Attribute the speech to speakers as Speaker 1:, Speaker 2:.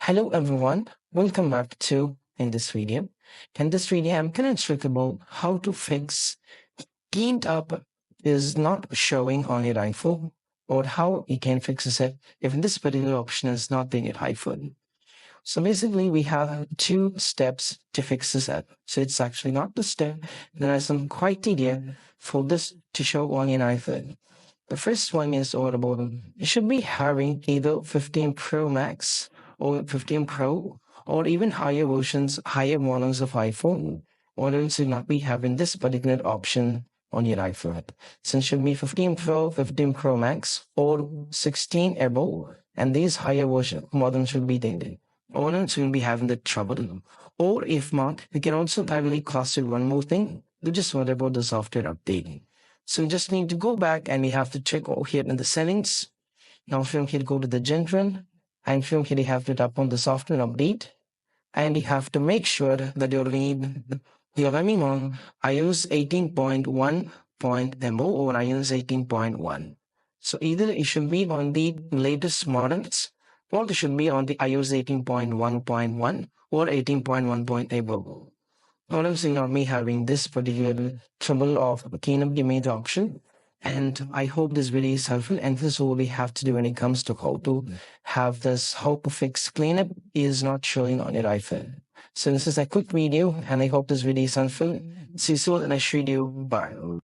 Speaker 1: Hello everyone, welcome back to in this video. In this video, I'm going to talk about how to fix cleaned up is not showing on your iPhone or how you can fix it if this particular option is not in your iPhone. So basically, we have two steps to fix this app. So it's actually not the step. There are some criteria for this to show on your iPhone. The first one is all about you should be having either 15 Pro Max or 15 Pro or even higher versions, higher models of iPhone, or else you'll not be having this particular option on your iPhone. So it should be 15 Pro, 15 Pro Max, or 16 above, and these higher version models should be there. Or else you'll be having the trouble. Or if not, you can also probably cost you one more thing. You just worry about the software updating. So we just need to go back and we have to check over here in the settings. Now from here, go to the general, and from here you have to tap on the software update. And you have to make sure that you're running on iOS 18.1.mo or iOS 18.1. So either it should be on the latest models or it should be on the iOS 18.1.1 or 18.1.abo. All I'm seeing on me having this particular trouble of cleanup the image option. And I hope this video is helpful. And this is all we have to do when it comes to how to have this how to fix cleanup is not showing on your iPhone. So this is a quick video, and I hope this video is helpful. See you soon in a next video. Bye.